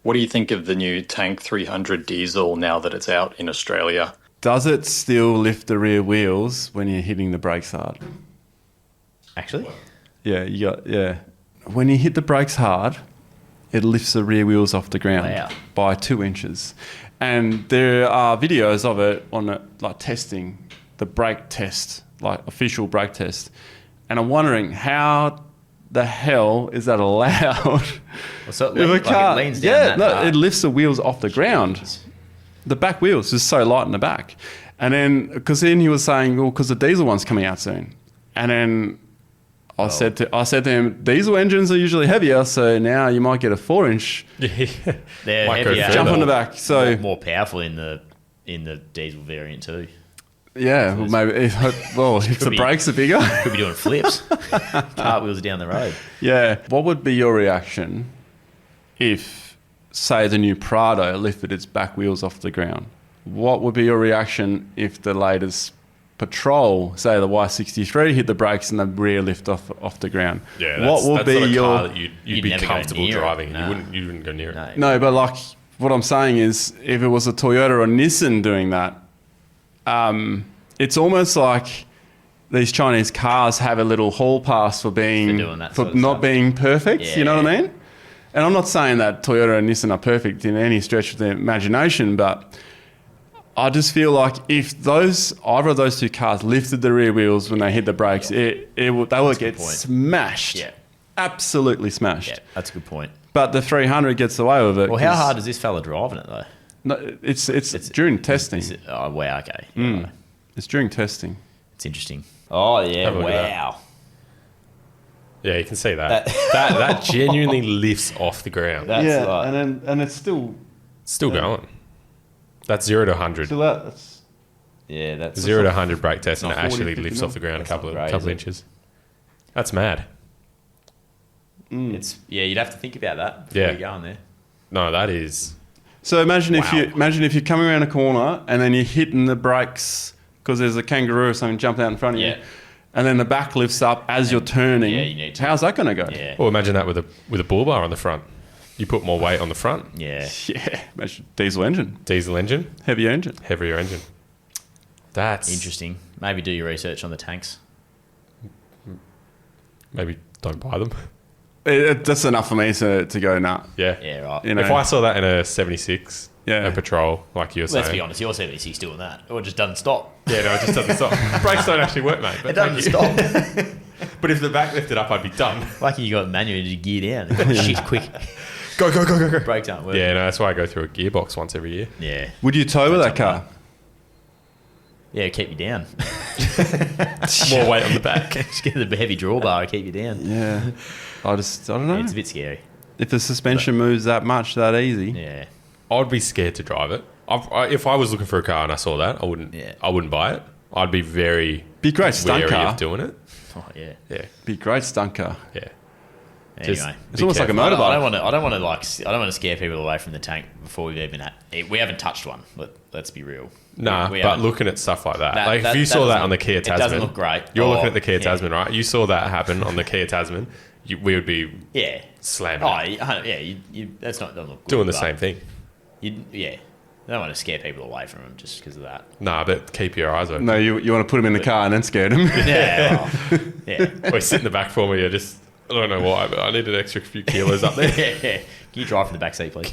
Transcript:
What do you think of the new Tank 300 diesel now that it's out in Australia? Does it still lift the rear wheels when you're hitting the brakes hard? Actually? Yeah. When you hit the brakes hard, it lifts the rear wheels off the ground by 2 inches. And there are videos of it on it, like testing the brake test, like official brake test. And I'm wondering how the hell is that allowed? Well, so it leans down it lifts the wheels off the ground. Jeez. The back wheels is so light in the back. And then, because then he was saying, well, because the diesel one's coming out soon. And then I said to him, diesel engines are usually heavier, so now you might get a 4-inch They're heavier. jump on the back. So more powerful in the diesel variant too. yeah, well, maybe if the brakes are bigger. Could be doing flips. Cartwheels down the road. Yeah. What would be your reaction if, say, the new Prado lifted its back wheels off the ground? What would be your reaction if the latest Patrol, say the Y63, hit the brakes and the rear lift off the ground? Yeah, what would be not a your car that you'd be comfortable driving. No. You wouldn't go near it. No, but like what I'm saying is, if it was a Toyota or Nissan doing that, it's almost like these Chinese cars have a little hall pass for not being perfect. Yeah. You know what I mean? And I'm not saying that Toyota and Nissan are perfect in any stretch of the imagination, but I just feel like if either of those two cars lifted the rear wheels when they hit the brakes, they would get smashed. Yeah. Absolutely smashed. Yeah, that's a good point. But the 300 gets away with it. Well, how hard is this fella driving it though? No, it's during testing. Oh, wow, okay. It's during testing. It's interesting. Oh, yeah, Have a look at wow. Yeah, you can see that. that genuinely lifts off the ground. That's and it's still Going. That's 0 to 100. still out. That's 0 to 100 brake test, and it not 40, actually 50 lifts mil. off the ground That's a couple not great, of is it? inches. That's mad. It's you'd have to think about that before Yeah. you go on there. No, that is. So imagine Wow. if you're coming around a corner and then you're hitting the brakes because there's a kangaroo or something jumping out in front of you, and then the back lifts up as you're turning. Yeah, you need to. How's that going to go? Yeah. Well, imagine that with a bull bar on the front. You put more weight on the front. Yeah. Yeah. Imagine diesel engine, Diesel engine, heavier engine. heavier engine. That's Interesting. Maybe do your research on the tanks. Maybe don't buy them. That's enough for me to go nah. Yeah. Yeah, right. You know, If I saw that in a 76, a Patrol, like you were saying. Let's be honest, your 76 doing that. Or it just doesn't stop. Yeah, no, it just doesn't stop. Brakes don't actually work, mate. But It doesn't thank you. stop. But if the back lifted up, I'd be done. Lucky you got manual to gear down. Shit, quick. Go. Brakes aren't working. Yeah, no, that's why I go through a gearbox once every year. Yeah. would you tow with that car? Yeah, keep you down. More weight on the back. Just get the heavy drawbar to keep you down. Yeah. I don't know. Yeah, it's a bit scary. If the suspension moves that much, that easy. Yeah. I'd be scared to drive it. If I was looking for a car and I saw that, I wouldn't buy it. I'd be very Be a great stunt wary car. of doing it. Oh, yeah. Yeah, Be a great stunt car. yeah. Anyway. It's almost like a I motorbike. don't want to scare people away from the tank before we've even we haven't touched one. Let's be real. Nah, We but haven't. looking at stuff like that, That- if that- you that saw that doesn't- on the Kia it Tasman, doesn't look great. You're Oh, looking at the Kia yeah. Tasman, right? You saw that happen on the Kia Tasman. We would be Yeah. slamming Oh, it, yeah. That's not doesn't look good. doing the but same thing. Yeah. I don't want to scare people away from them just because of that. Nah, but keep your eyes open. No, you want to put him in the car and then scare him. Yeah. Well, yeah. Or sit in the back for me. I don't know why, but I need an extra few kilos up there. Yeah. Can you drive from the back seat, please?